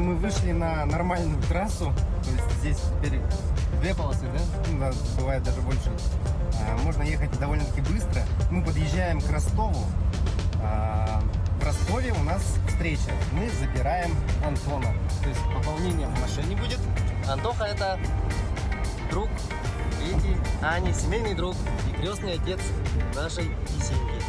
мы вышли на нормальную трассу. То есть здесь теперь 2 полосы, да? Ну, да, бывает даже больше. Можно ехать довольно-таки быстро. Мы подъезжаем к Ростову. В Ростове у нас встреча. Мы забираем Антона. То есть пополнение в машине будет. Антоха — это друг Пети, Ани, семейный друг и крестный отец нашей Есеньки.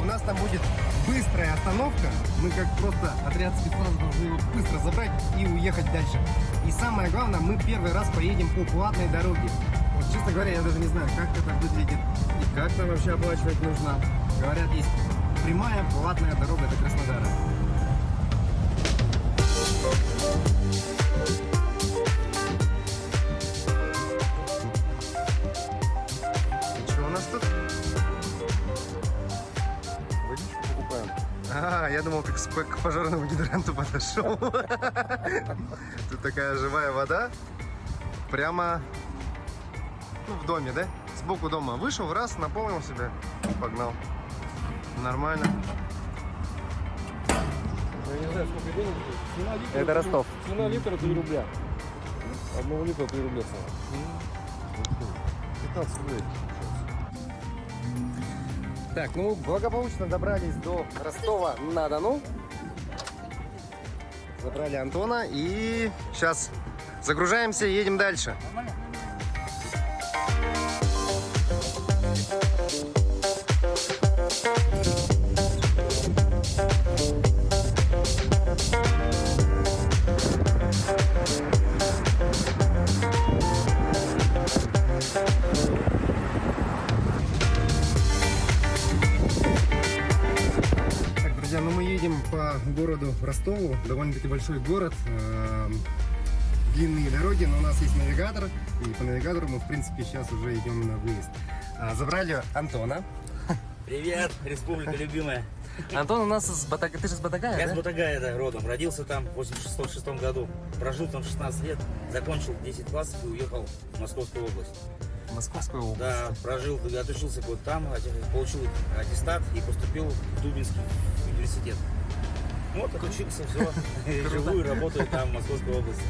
У нас там будет быстрая остановка. Мы как просто отряд спецназа должны его быстро забрать и уехать дальше. И самое главное, мы первый раз поедем по платной дороге. Вот, честно говоря, я даже не знаю, как это выглядит и как там вообще оплачивать нужно. Говорят, есть прямая платная дорога до Краснодара. И что у нас тут? Водичку покупаем. Я думал, ты к пожарному гидранту подошел. Тут такая живая вода. Прямо в доме, да? Сбоку дома. Вышел, раз, наполнил себя, погнал. Нормально. Я не знаю, сколько денег. Цена литра, Это Ростов. Цена литра 3 рубля. 1 литра 3 рубля цена. 15 рублей. Так, ну, благополучно добрались до Ростова-на-Дону. Забрали Антона и сейчас загружаемся и едем дальше. Ну, мы едем по городу Ростову, довольно-таки большой город, длинные дороги, но у нас есть навигатор, и по навигатору мы, в принципе, сейчас уже идем на выезд. Забрали Антона. Привет, республика любимая. Антон у нас из Батагая, ты же из Батагая, Я да? с Батагая, да, родом. Родился там в 86 году. Прожил там 16 лет, закончил 10 классов и уехал в Московскую область. Московскую область. Да, прожил, отучился год там, получил аттестат и поступил в Дубинский университет. Вот, отучился, все. Живу и работаю там, в Московской области.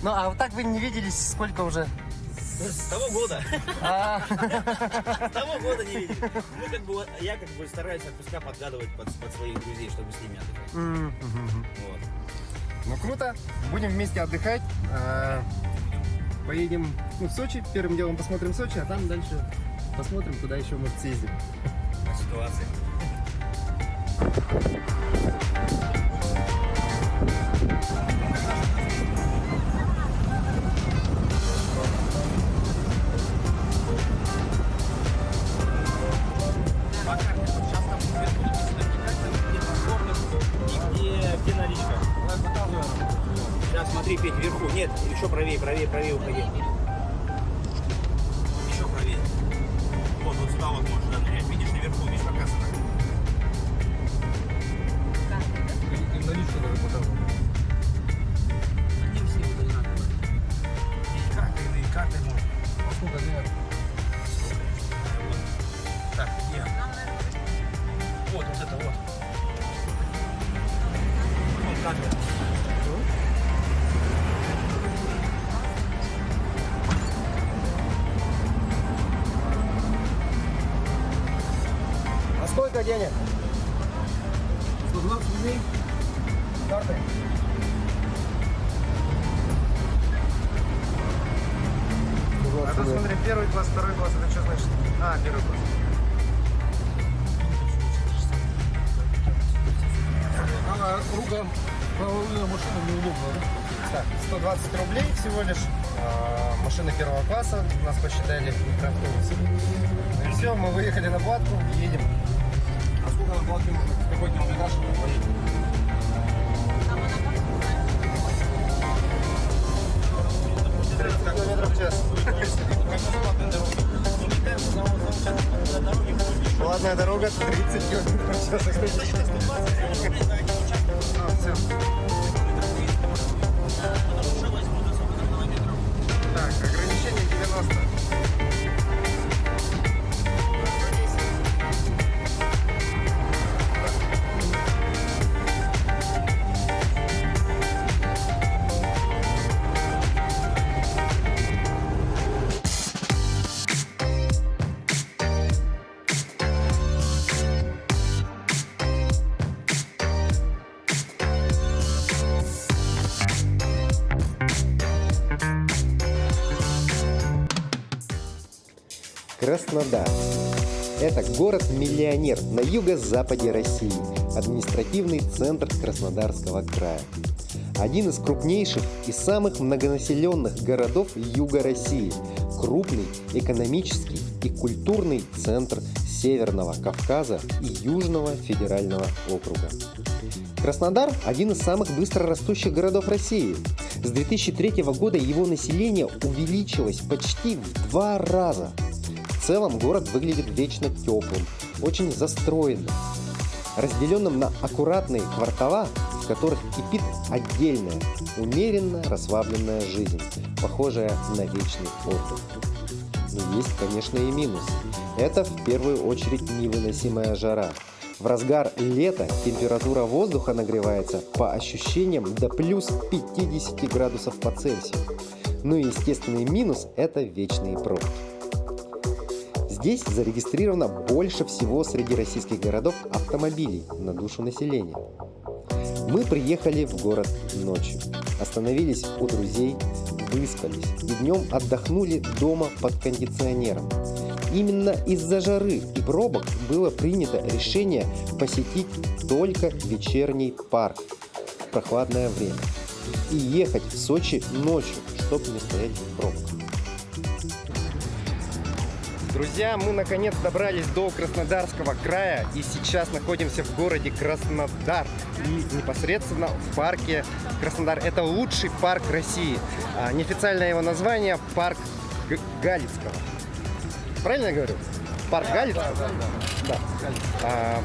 Ну, а вот так вы не виделись сколько уже? С того года. С того года не видели. Ну, я стараюсь отпуска подгадывать под своих друзей, чтобы с ними отдыхать. Вот. Ну, круто. Будем вместе отдыхать. Поедем в Сочи. Первым делом посмотрим Сочи, а там дальше посмотрим, куда еще, может, съездим. По ситуации. Сейчас смотри, Петь, вверху. Нет, еще правее уходи. Еще правее. Вот сюда вот можешь нырять. Видишь, наверху, видишь, показано. И наличку даже показывал. Они все вот одинаковые. И карты можно. А сколько денег? Так, где? Вот это вот. Вот карта. А сколько денег? 120 рублей. Карты. А тут смотри, первый класс, второй класс, это что значит? Первый класс. Рука, правая машина неудобно, да? Так, 120 рублей всего лишь. Машина первого класса, нас посчитали микроавтобус. Ну и все, мы выехали на платку и едем. А сколько на платке какой километраж? 30 километров в час. Платная дорога 30 километров в час. Все. Так, ограничение 90. Краснодар. Это город-миллионер на юго-западе России, административный центр Краснодарского края. Один из крупнейших и самых многонаселенных городов юга России, крупный экономический и культурный центр Северного Кавказа и Южного федерального округа. Краснодар – один из самых быстро растущих городов России. С 2003 года его население увеличилось почти в 2 раза. В целом город выглядит вечно теплым, очень застроенным, разделенным на аккуратные квартала, в которых кипит отдельная, умеренно расслабленная жизнь, похожая на вечный отдых. Но есть, конечно, и минус. Это в первую очередь невыносимая жара. В разгар лета температура воздуха нагревается по ощущениям до плюс 50 градусов по Цельсию. Ну и естественный минус – это вечные пробки. Здесь зарегистрировано больше всего среди российских городов автомобилей на душу населения. Мы приехали в город ночью, остановились у друзей, выспались и днем отдохнули дома под кондиционером. Именно из-за жары и пробок было принято решение посетить только вечерний парк в прохладное время и ехать в Сочи ночью, чтобы не стоять в пробках. Друзья, мы наконец добрались до Краснодарского края и сейчас находимся в городе Краснодар и непосредственно в парке Краснодар. Это лучший парк России. Неофициальное его название – парк Галицкого. Правильно я говорю? Парк Галицкого? Да.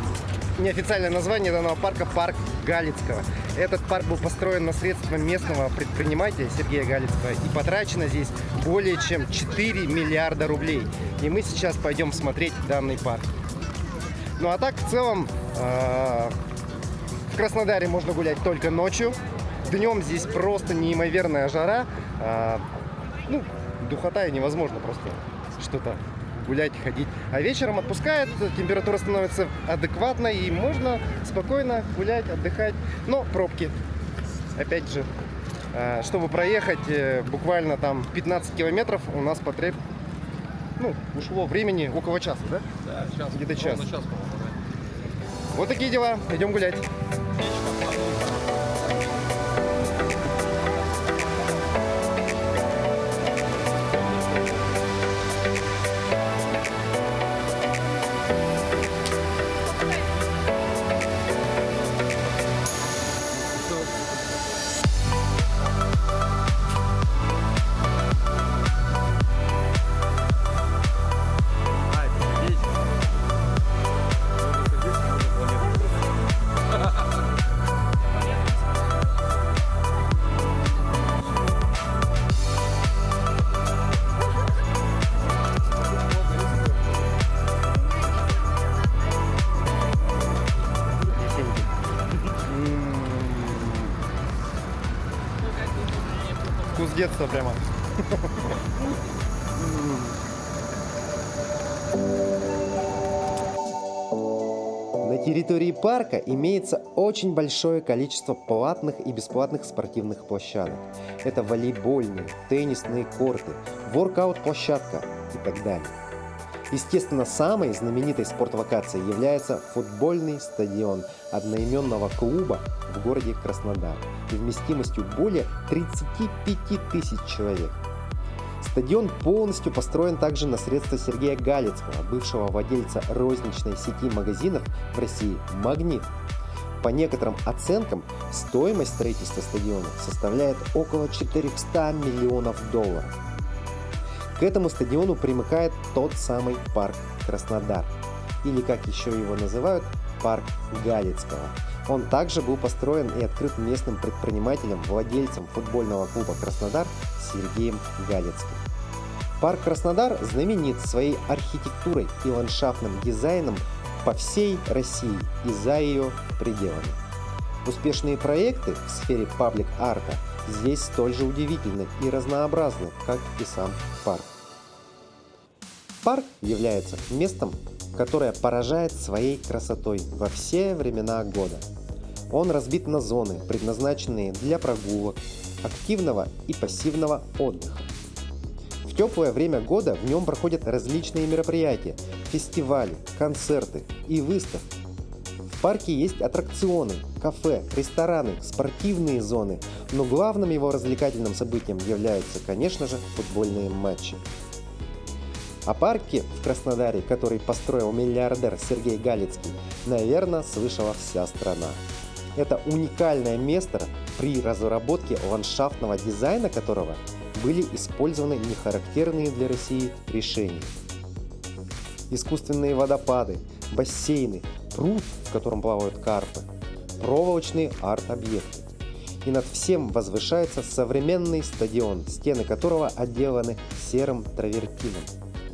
Неофициальное название данного парка – парк Галицкого. Этот парк был построен на средства местного предпринимателя Сергея Галицкого и потрачено здесь более чем 4 миллиарда рублей. И мы сейчас пойдем смотреть данный парк. Ну а так, в целом, в Краснодаре можно гулять только ночью. Днем здесь просто неимоверная жара. Духота и невозможно просто что-то гулять, ходить. А вечером отпускает, температура становится адекватной и можно спокойно гулять, отдыхать. Но пробки, опять же, чтобы проехать буквально там 15 километров, у нас ушло времени около часа, да? Да, час. Где-то час. Час, по-моему, да. Вот такие дела. Идем гулять. Вкус детства прямо. На территории парка имеется очень большое количество платных и бесплатных спортивных площадок. Это волейбольные, теннисные корты, воркаут-площадка и так далее. Естественно, самой знаменитой спортлокацией является футбольный стадион одноименного клуба в городе Краснодар вместимостью более 35 тысяч человек. Стадион полностью построен также на средства Сергея Галицкого, бывшего владельца розничной сети магазинов в России «Магнит». По некоторым оценкам, стоимость строительства стадиона составляет около 400 миллионов долларов. К этому стадиону примыкает тот самый парк Краснодар, или как еще его называют, парк Галицкого. Он также был построен и открыт местным предпринимателем, владельцем футбольного клуба «Краснодар» Сергеем Галицким. Парк Краснодар знаменит своей архитектурой и ландшафтным дизайном по всей России и за ее пределами. Успешные проекты в сфере паблик-арта здесь столь же удивительны и разнообразны, как и сам парк. Парк является местом, которое поражает своей красотой во все времена года. Он разбит на зоны, предназначенные для прогулок, активного и пассивного отдыха. В теплое время года в нем проходят различные мероприятия, фестивали, концерты и выставки. В парке есть аттракционы, кафе, рестораны, спортивные зоны, но главным его развлекательным событием являются, конечно же, футбольные матчи. О парке в Краснодаре, который построил миллиардер Сергей Галицкий, наверное, слышала вся страна. Это уникальное место, при разработке ландшафтного дизайна которого были использованы нехарактерные для России решения. Искусственные водопады, бассейны, пруд, в котором плавают карпы, проволочные арт-объекты. И над всем возвышается современный стадион, стены которого отделаны серым травертином,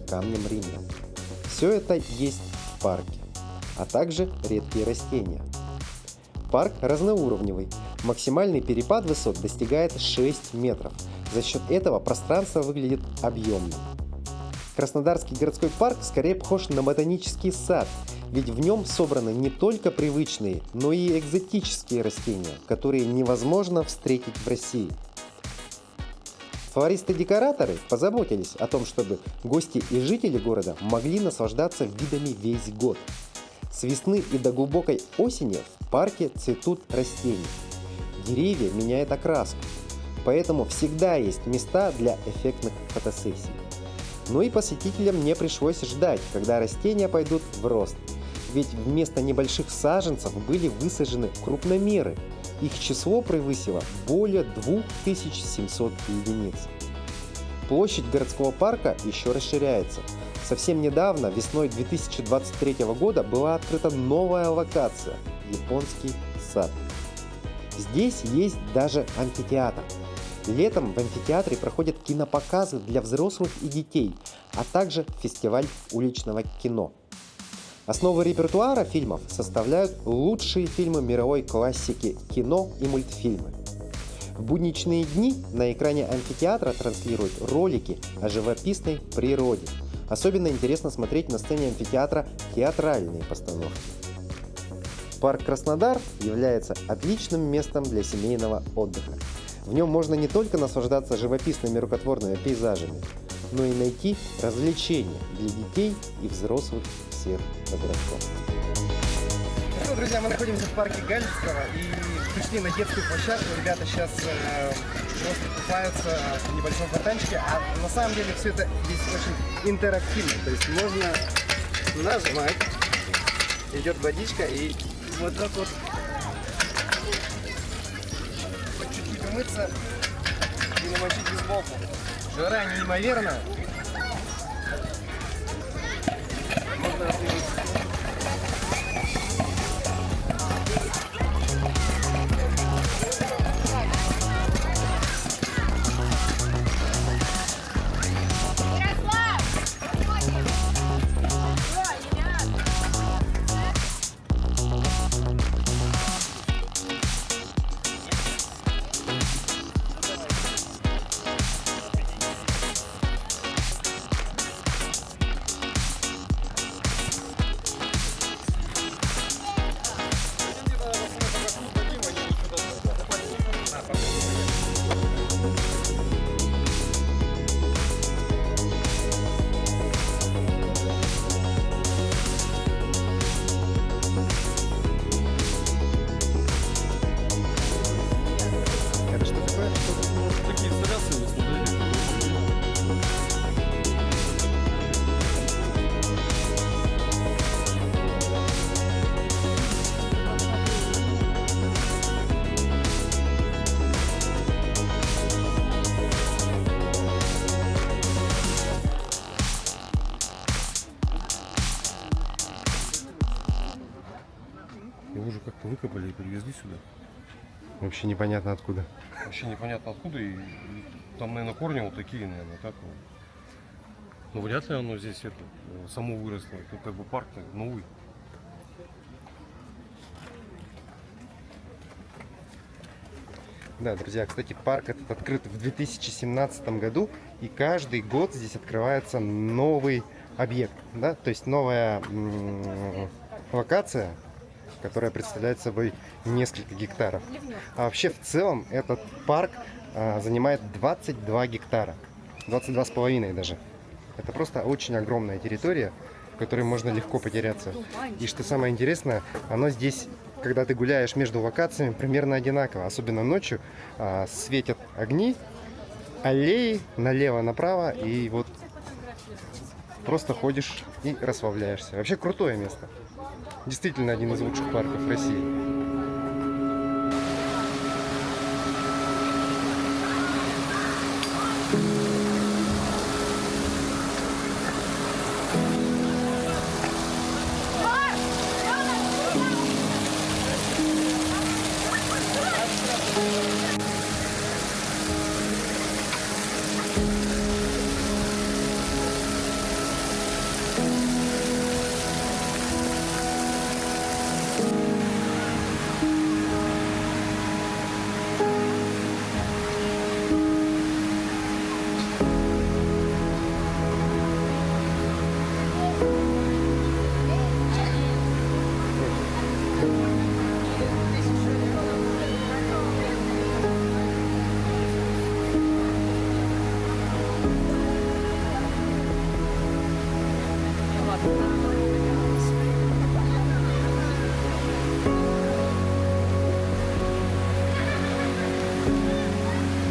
камнем римлян. Все это есть в парке, а также редкие растения. Парк разноуровневый. Максимальный перепад высот достигает 6 метров. За счет этого пространство выглядит объемным. Краснодарский городской парк скорее похож на ботанический сад, ведь в нем собраны не только привычные, но и экзотические растения, которые невозможно встретить в России. Флористы-декораторы позаботились о том, чтобы гости и жители города могли наслаждаться видами весь год. С весны и до глубокой осени в парке цветут растения. Деревья меняют окраску, поэтому всегда есть места для эффектных фотосессий. Но и посетителям не пришлось ждать, когда растения пойдут в рост. Ведь вместо небольших саженцев были высажены крупномеры. Их число превысило более 2700 единиц. Площадь городского парка еще расширяется. Совсем недавно, весной 2023 года, была открыта новая локация – Японский сад. Здесь есть даже амфитеатр. Летом в амфитеатре проходят кинопоказы для взрослых и детей, а также фестиваль уличного кино. Основу репертуара фильмов составляют лучшие фильмы мировой классики кино и мультфильмы. В будничные дни на экране амфитеатра транслируют ролики о живописной природе. Особенно интересно смотреть на сцене амфитеатра театральные постановки. Парк Краснодар является отличным местом для семейного отдыха. В нем можно не только наслаждаться живописными рукотворными пейзажами, но и найти развлечения для детей и взрослых всех возрастов. Ну, друзья, мы находимся в парке Галицкого и пришли на детскую площадку. Ребята сейчас просто купаются в небольшом фонтанчике, а на самом деле все это здесь очень интерактивно. То есть можно нажимать, идет водичка и вот так вот чуть-чуть умыться и намочить бейсболку. Жара неимоверная. Можно освежиться. Его же как-то выкопали и привезли сюда. Вообще непонятно откуда. Вообще непонятно откуда. И там, наверное, корни вот такие, наверное, так вот. Ну, вряд ли оно здесь это, само выросло. Тут как бы парк-то новый. Да, друзья, кстати, парк этот открыт в 2017 году, и каждый год здесь открывается новый объект, да, то есть новая локация, которая представляет собой несколько гектаров. А вообще в целом этот парк занимает 22 гектара. 22,5 даже. Это просто очень огромная территория, в которой можно легко потеряться. И что самое интересное, оно здесь, когда ты гуляешь между локациями, примерно одинаково. Особенно ночью светят огни, аллеи налево-направо, и вот просто ходишь и расслабляешься. Вообще крутое место. Действительно один из лучших парков России.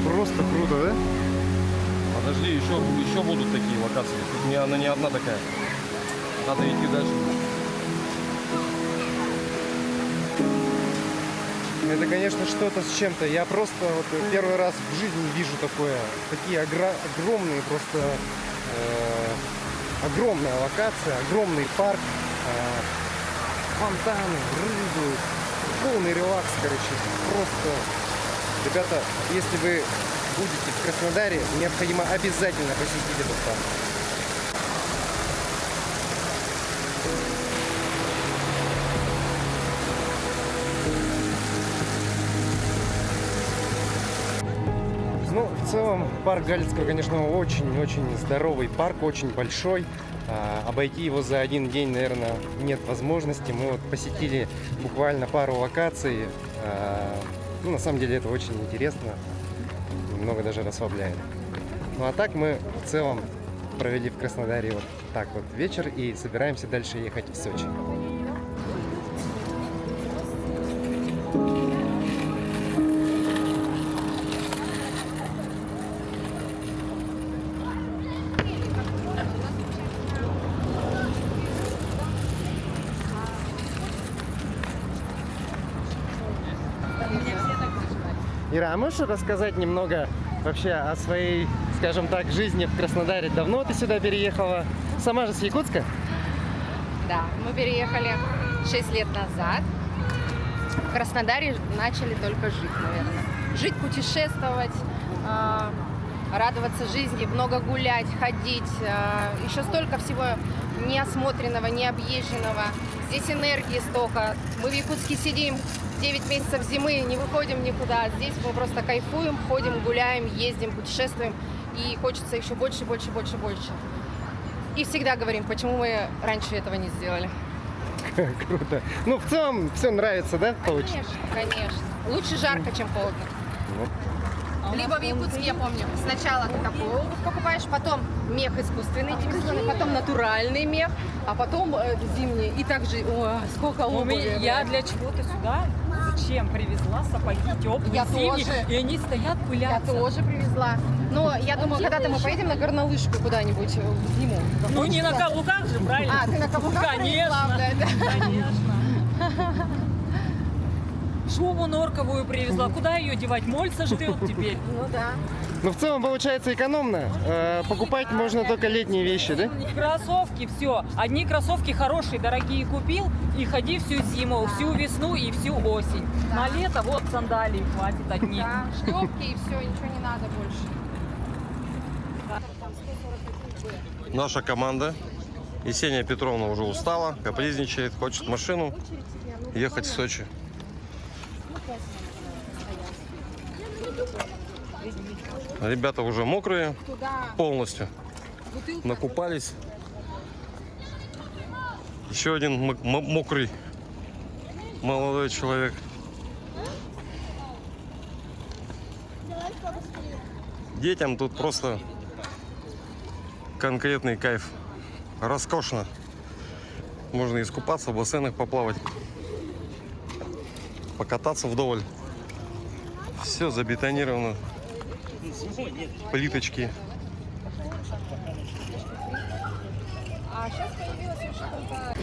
Просто круто, да? Подожди, еще будут такие локации. Тут она не одна такая. Надо идти дальше. Это, конечно, что-то с чем-то. Я просто вот первый раз в жизни вижу такое. Такие огромные, просто огромная локация, огромный парк, фонтаны, рыбы, полный релакс, короче. Просто, ребята, если вы будете в Краснодаре, необходимо обязательно посетить этот парк. Ну, в целом, парк Галицкого, конечно, очень-очень здоровый парк, очень большой. Обойти его за один день, наверное, нет возможности. Мы вот посетили буквально пару локаций. Ну, на самом деле, это очень интересно. Немного даже расслабляет. Ну, а так мы в целом провели в Краснодаре вот так вот вечер и собираемся дальше ехать в Сочи. Ира, а можешь рассказать немного вообще о своей, скажем так, жизни в Краснодаре? Давно ты сюда переехала? Сама же с Якутска? Да, мы переехали 6 лет назад. В Краснодаре начали только жить, наверное. Жить, путешествовать, радоваться жизни, много гулять, ходить. Еще столько всего неосмотренного, необъезженного. Здесь энергии столько. Мы в Якутске сидим 9 месяцев зимы, не выходим никуда. Здесь мы просто кайфуем, ходим, гуляем, ездим, путешествуем. И хочется еще больше, больше, больше, больше. И всегда говорим, почему мы раньше этого не сделали. Круто. Ну, в целом, все нравится, да? Конечно, конечно. Лучше жарко, чем холодно. Либо в Якутске, я помню, сначала ты такую обувь покупаешь, потом мех искусственный, потом натуральный мех, а потом зимний. И также, сколько обуви. Я для чего-то сюда зачем привезла сапоги теплые, Я зимние, тоже. и они стоят, Я пылятся. тоже привезла. Но я думаю, когда-то мы поедем на горнолыжку куда-нибудь в зиму. Ну не на каблуках же, правильно? А, ты на каблуках Конечно, привезла, да? конечно. Шубу норковую привезла. Куда ее девать? Моль сожрет теперь. Ну да. Ну, в целом, получается экономно. Покупать можно только летние вещи, да? Кроссовки, все. Одни кроссовки хорошие, дорогие купил и ходи всю зиму, всю весну и всю осень. На лето вот сандалии хватит одни. Да, шлепки и все, ничего не надо больше. Наша команда. Есения Петровна уже устала, капризничает, хочет машину ехать в Сочи. Ребята уже мокрые полностью, накупались. Еще один мокрый молодой человек. Детям тут просто конкретный кайф. Роскошно. Можно искупаться, в бассейнах поплавать, покататься вдоволь. Все забетонировано. Плиточки. А сейчас появилась еще только...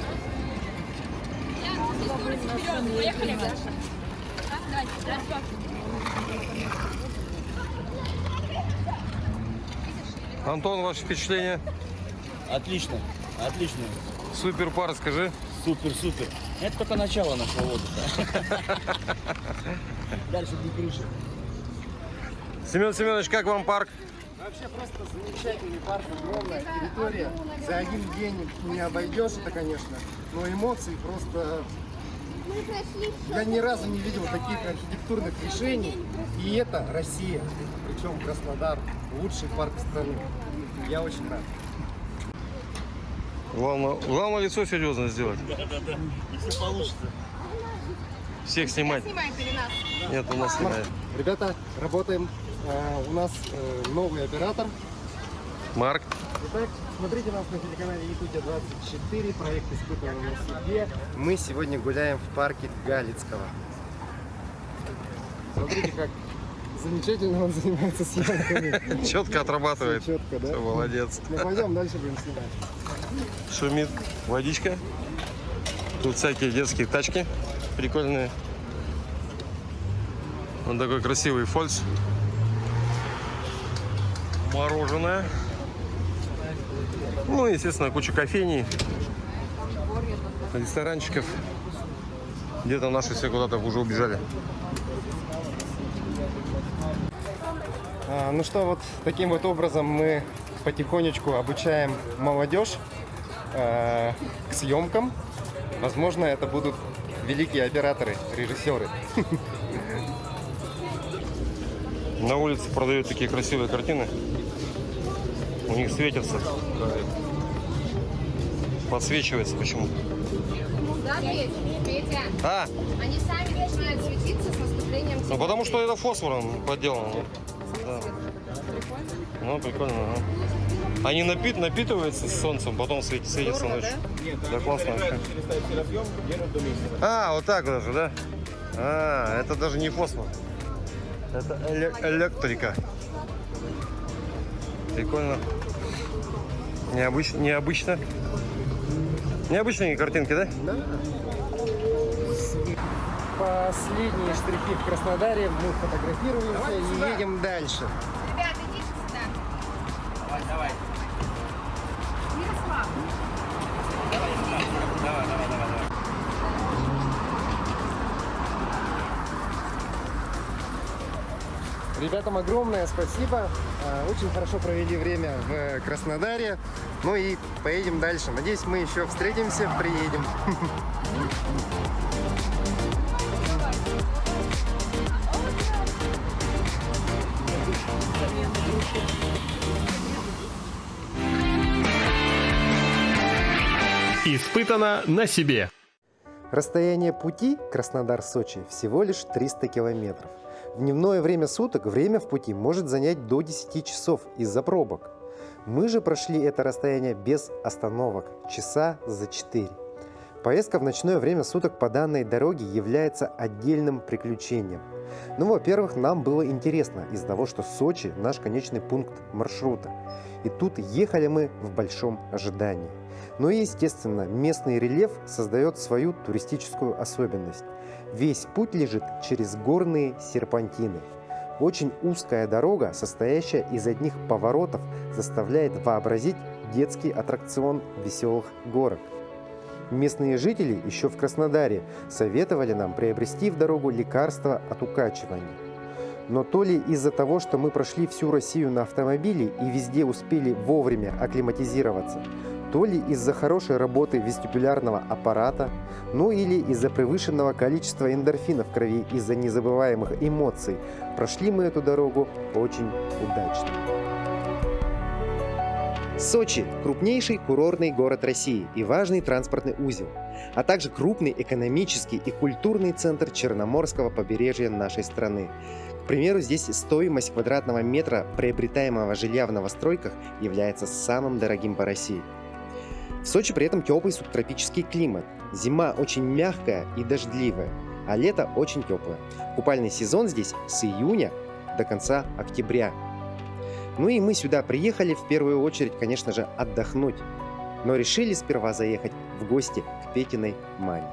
Поехали. Антон, ваше впечатление? Отлично, отлично. Супер пар, скажи. Супер. Это только начало нашего отдыха. Дальше будет круче. Семен Семенович, как вам парк? Вообще просто замечательный парк, огромная территория. За один день не обойдешь это, конечно, но эмоции просто... Я ни разу не видел таких архитектурных решений. И это Россия, причем Краснодар, лучший парк страны. Я очень рад. Главное лицо серьезно сделать. Да. И все получится. Всех снимать. Снимает или нас? Нет, у нас снимает. Ребята, работаем. У нас новый оператор. Марк. Итак, смотрите нас на телеканале Якутия 24, проект «Испытываем на себе». Мы сегодня гуляем в парке Галицкого. Смотрите, как замечательно он занимается съемками. Четко отрабатывает. Всё четко, да? Всё, молодец. Ну, пойдем дальше будем снимать. Шумит водичка. Тут всякие детские тачки прикольные. Вот такой красивый фольц. Мороженое. Ну, естественно, куча кофейней, ресторанчиков. Где-то наши все куда-то уже убежали. Ну что, вот таким вот образом мы потихонечку обучаем молодежь к съемкам. Возможно, это будут великие операторы, режиссеры. На улице продают такие красивые картины. У них светятся. Подсвечивается почему? Да, Петя. А, Они сами начинают светиться с наступлением ну темноты. потому что это фосфором подделано. Да. Ну, прикольно, ага. Они напитываются солнцем, потом светятся ночью. Да, классно вообще. А, вот так даже, да? А, это даже не фосфор. Это электрика. Прикольно. Необычно. Необычные картинки, да? Да. Последние штрихи в Краснодаре. Мы фотографируемся и едем дальше. Ребята, идите сюда. Давай. Ярослав. Давай. Ребятам огромное спасибо. Очень хорошо провели время в Краснодаре. Ну и поедем дальше. Надеюсь, мы еще встретимся, приедем. Испытано на себе. Расстояние пути Краснодар-Сочи всего лишь 300 километров. В дневное время суток время в пути может занять до 10 часов из-за пробок. Мы же прошли это расстояние без остановок, часа за 4. Поездка в ночное время суток по данной дороге является отдельным приключением. Ну, во-первых, нам было интересно из-за того, что Сочи – наш конечный пункт маршрута. И тут ехали мы в большом ожидании. Ну и, естественно, местный рельеф создает свою туристическую особенность. Весь путь лежит через горные серпантины. Очень узкая дорога, состоящая из одних поворотов, заставляет вообразить детский аттракцион веселых горок. Местные жители еще в Краснодаре советовали нам приобрести в дорогу лекарства от укачивания. Но то ли из-за того, что мы прошли всю Россию на автомобиле и везде успели вовремя акклиматизироваться, то ли из-за хорошей работы вестибулярного аппарата, ну или из-за превышенного количества эндорфинов в крови из-за незабываемых эмоций, прошли мы эту дорогу очень удачно. Сочи – крупнейший курортный город России и важный транспортный узел, а также крупный экономический и культурный центр Черноморского побережья нашей страны. К примеру, здесь стоимость квадратного метра приобретаемого жилья в новостройках является самым дорогим по России. В Сочи при этом теплый субтропический климат. Зима очень мягкая и дождливая, а лето очень теплое. Купальный сезон здесь с июня до конца октября. Ну и мы сюда приехали в первую очередь, конечно же, отдохнуть. Но решили сперва заехать в гости к Петиной маме.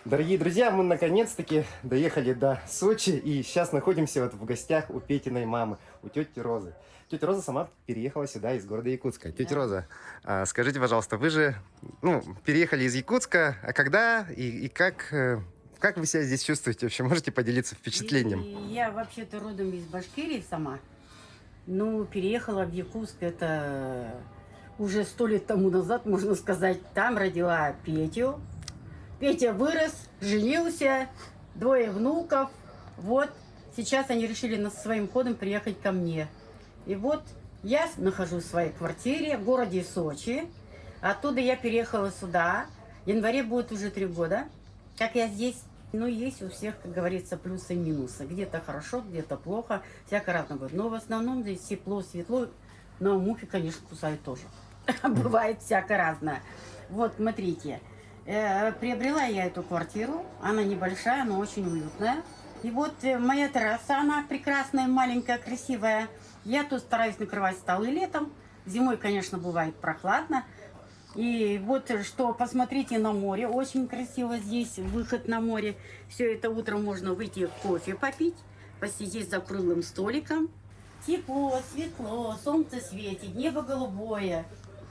Дорогие друзья, мы наконец-таки доехали до Сочи и сейчас находимся вот в гостях у Петиной мамы, у тети Розы. Тетя Роза сама переехала сюда из города Якутска. Тетя Роза, скажите, пожалуйста, вы же переехали из Якутска, а когда и как вы себя здесь чувствуете вообще? Можете поделиться впечатлением? Я вообще-то родом из Башкирии сама. Ну, переехала в Якутск, это уже 100 лет тому назад, можно сказать. Там родила Петю. Петя вырос, женился, 2 внуков. Вот, сейчас они решили своим ходом приехать ко мне. И вот я нахожусь в своей квартире в городе Сочи. Оттуда я переехала сюда. В январе будет уже 3 года, как я здесь. Ну, есть у всех, как говорится, плюсы и минусы. Где-то хорошо, где-то плохо. Всяко разно будет. Но в основном здесь тепло, светло. Но мухи, конечно, кусают тоже. Бывает всяко разное. Вот, смотрите. Приобрела я эту квартиру. Она небольшая, но очень уютная. И вот моя терраса, она прекрасная, маленькая, красивая. Я тут стараюсь накрывать столы летом. Зимой, конечно, бывает прохладно. И вот что, посмотрите на море. Очень красиво здесь, выход на море. Все это утром можно выйти кофе попить, посидеть за круглым столиком. Тепло, светло, солнце светит, небо голубое.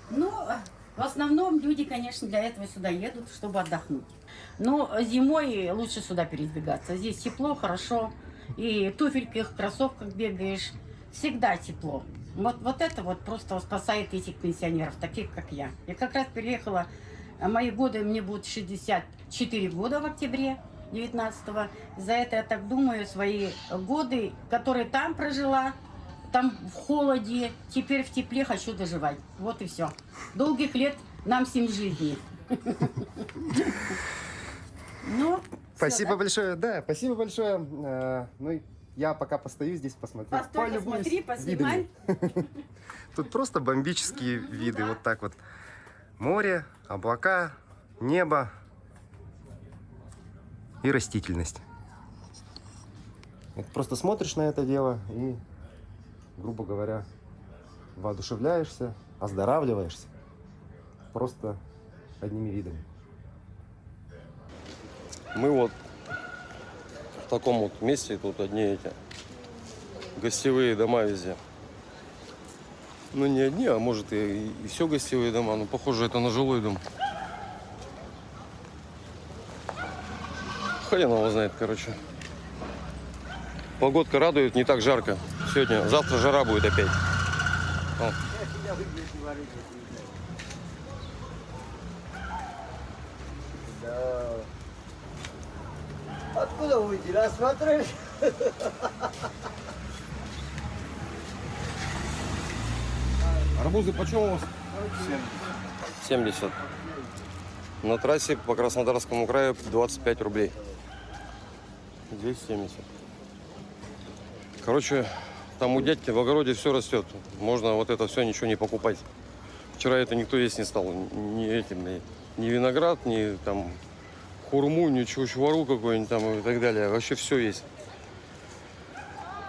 Ну, в основном люди, конечно, для этого сюда едут, чтобы отдохнуть. Но зимой лучше сюда передвигаться. Здесь тепло, хорошо. И в туфельках, кроссовках бегаешь. Всегда тепло. Вот это вот просто спасает этих пенсионеров, таких как я. Я как раз переехала, мои годы, мне будет 64 года в октябре 19-го. За это, я так думаю, свои годы, которые там прожила, там в холоде, теперь в тепле хочу доживать. Вот и все. Долгих лет нам всем жизни. Ну, Спасибо большое, да, спасибо большое. Ну, я пока постою здесь, посмотрю. Постой, посмотри, поснимай. Тут просто бомбические виды, вот так вот. Море, облака, небо и растительность. Вот просто смотришь на это дело и, грубо говоря, воодушевляешься, оздоравливаешься просто одними видами. Мы вот в таком вот месте, тут одни эти гостевые дома везде. Ну не одни, а может и все гостевые дома, но похоже это на жилой дом. Хрен его знает, короче. Погодка радует, не так жарко сегодня. Завтра жара будет опять. О. Откуда увидели? Осмотрели? Арбузы почем у вас? 70. На трассе по Краснодарскому краю 25 рублей. Здесь 70. Короче, там у дядьки в огороде все растет. Можно вот это все ничего не покупать. Вчера это никто есть не стал. Ни виноград, ни там хурму, ни чувару какой-нибудь там и так далее. Вообще все есть.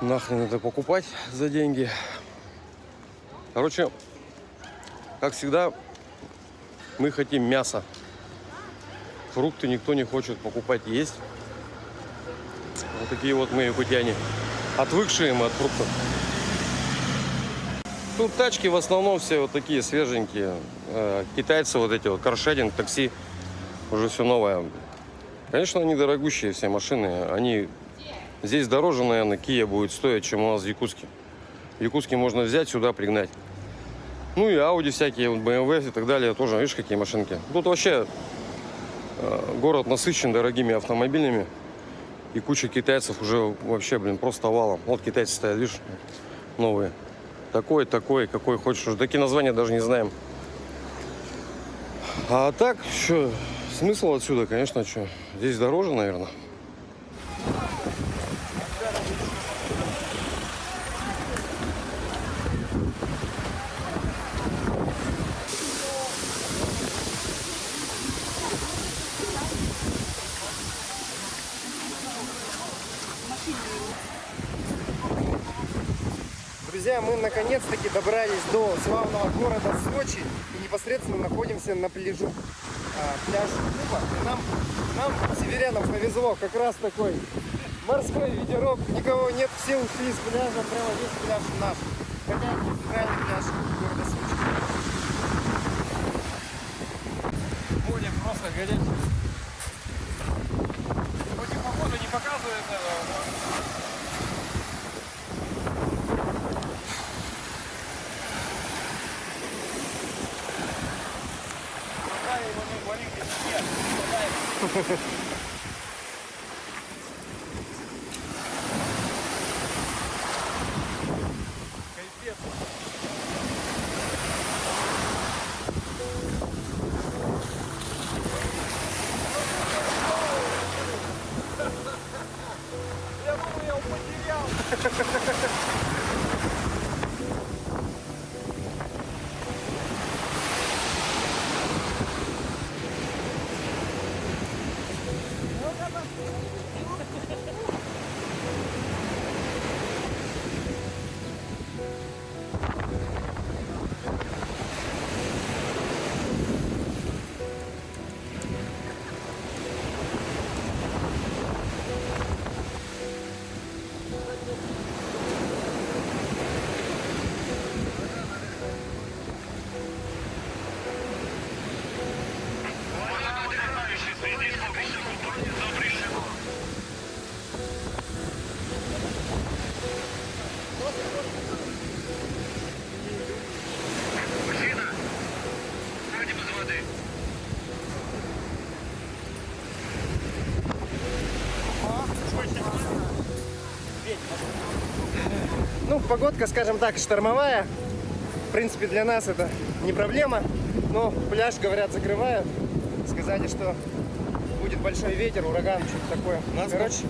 Нахрен это покупать за деньги. Короче, как всегда, мы хотим мяса. Фрукты никто не хочет покупать, есть. Вот такие вот мы якутяне. Отвыкшие мы от фруктов. Тут тачки в основном все вот такие свеженькие. Китайцы вот эти вот, каршеринг, такси. Уже все новое. Конечно, они дорогущие все машины. Они здесь дороже, наверное, Kia будет стоить, чем у нас в Якутске. В Якутске можно взять, сюда пригнать. Ну и Audi всякие, вот BMW и так далее. Тоже, видишь, какие машинки. Тут вообще город насыщен дорогими автомобилями. И куча китайцев уже вообще, блин, просто валом. Вот китайцы стоят, видишь, новые. Такой, какой хочешь. Уже такие названия даже не знаем. А так, что, смысл отсюда, конечно, что. Здесь дороже, наверное. Друзья, мы наконец-таки добрались до славного города Сочи и непосредственно находимся на пляжу. Пляж Куба. Нам, северянам, повезло, как раз такой морской ветерок, никого нет, все ушли с пляжа, прямо весь пляж наш. Хотя это центральный пляж города Сочи. Море просто горячее. Хоть и погода не показывает этого, но... Ну, погодка, скажем так, штормовая. В принципе, для нас это не проблема. Но пляж, говорят, закрывают. Сказали, что будет большой ветер, ураган, что-то такое.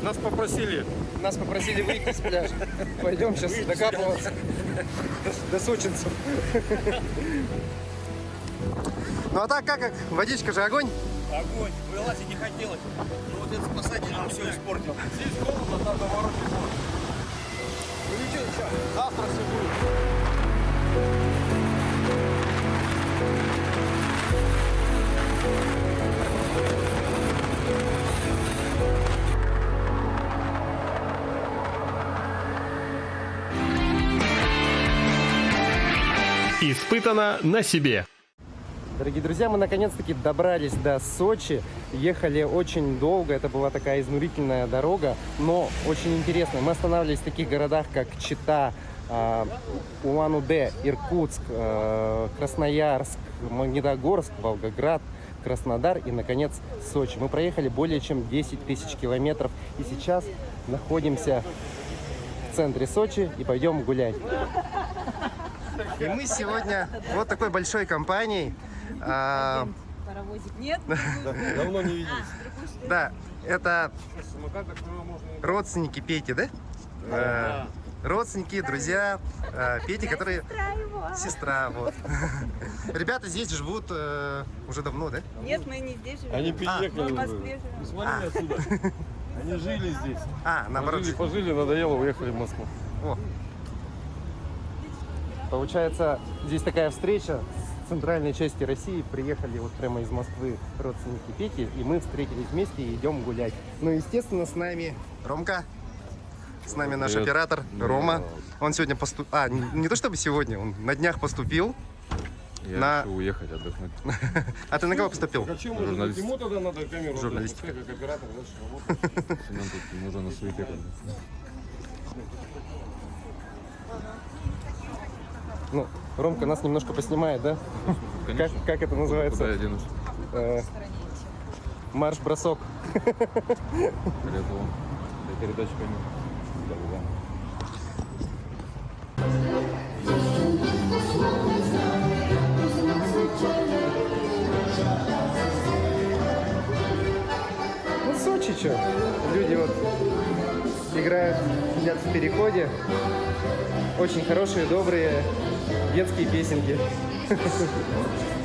Нас попросили выйти с пляжа. Пойдем сейчас докапываться до сочинцев. Ну а так как? Водичка же огонь. Огонь. Вылазить не хотелось. Но вот это спасатель нам все испортил. Здесь холодно, там наоборот тепло. Ну ничего, завтра все будет. Испытано на себе. Дорогие друзья, мы наконец-таки добрались до Сочи. Ехали очень долго, это была такая изнурительная дорога, но очень интересная. Мы останавливались в таких городах, как Чита, Улан-Удэ, Иркутск, Красноярск, Магнитогорск, Волгоград, Краснодар и, наконец, Сочи. Мы проехали более чем 10 тысяч километров и сейчас находимся в центре Сочи и пойдем гулять. И мы сегодня вот такой большой компанией. Паровозик нет? Давно не виделись. Да, это родственники Пети, да? Родственники, друзья Пети, которые... Сестра, вот. Ребята здесь живут уже давно, да? Нет, мы не здесь живем. Они переехали. Мы в Москве живем. Свалили отсюда. Они жили здесь. Наоборот. Пожили, надоело, уехали в Москву. О. Получается, здесь такая встреча с центральной части России. Приехали вот прямо из Москвы родственники Пети, и мы встретились вместе и идем гулять. Ну, естественно, с нами Ромка. С нами наш Привет. оператор Рома. Он сегодня поступил... не то чтобы сегодня, он на днях поступил. Я решил уехать отдохнуть. А ты на кого поступил? Журналист. Ему тогда надо камеру. Журналист. Как оператор дальше работать. Нам тут нужно на суете. Ну, Ромка нас немножко поснимает, да? Конечно. Как это называется? Куда я денусь? Марш-бросок. Триатлон. передачи камер. Да. Ну, Сочи, что? Люди вот играют, сидят в переходе. Очень хорошие, добрые детские песенки.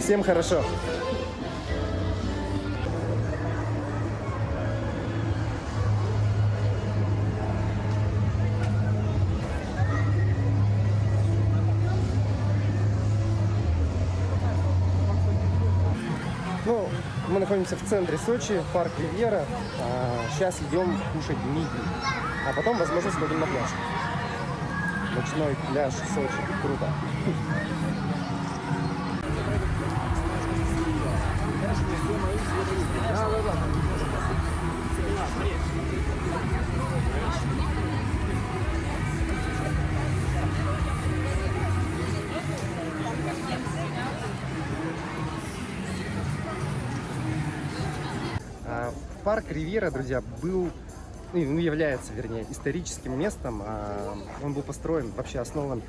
Всем хорошо. Ну, мы находимся в центре Сочи, парк Ривьера. Сейчас идем кушать мидии. А потом, возможно, сходим на пляж. Ночной пляж Сочи. Круто. Парк Ривьера, друзья, был, ну, является, вернее, историческим местом. Он был построен, вообще основан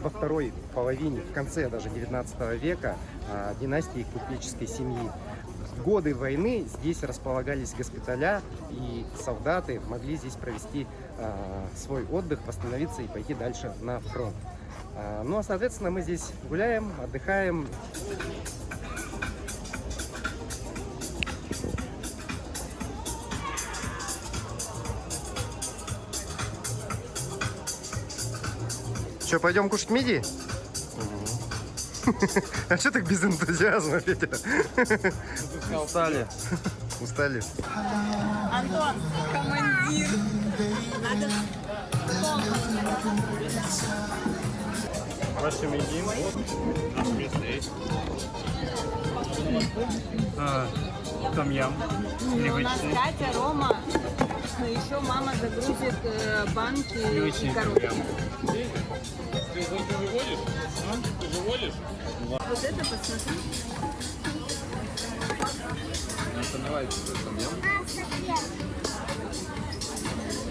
во второй половине, в конце даже 19 века династии купеческой семьи. В годы войны здесь располагались госпиталя, и солдаты могли здесь провести свой отдых, восстановиться и пойти дальше на фронт. Ну, а, соответственно, мы здесь гуляем, отдыхаем. Что, пойдем кушать мидии? А что так без энтузиазма, Петя? Устали. Устали. Антон, командир. Надо... Ваши меди. Том-ям. У нас Катя, Рома, но еще мама загрузит банки и коробки. Ты же водишь? Ты же водишь? Вот это посмотри.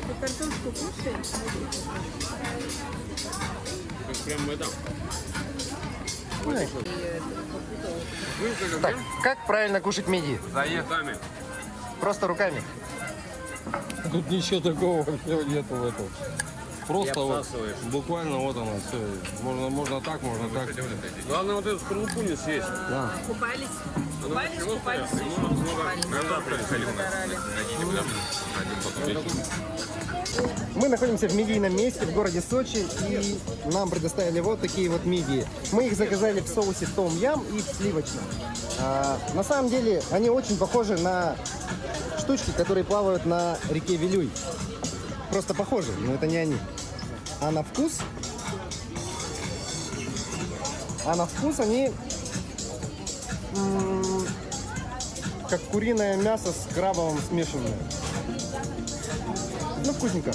Ты картошку кушаешь? Прям в этом. Так, как правильно кушать мидии? Заездами. Просто руками. Тут ничего такого вообще нету в этом. Просто вот, буквально вот оно, все. Можно так, можно так. Главное вот эту скорлупу не съесть. Да. Купались? Купались? Мы находимся в медийном месте в городе Сочи, и нам предоставили вот такие вот мидии. Мы их заказали в соусе том-ям и в сливочном. На самом деле они очень похожи на штучки, которые плавают на реке Вилюй. Просто похожи, но это не они. А на вкус они как куриное мясо с крабовым смешанное. Ну, вкусненько.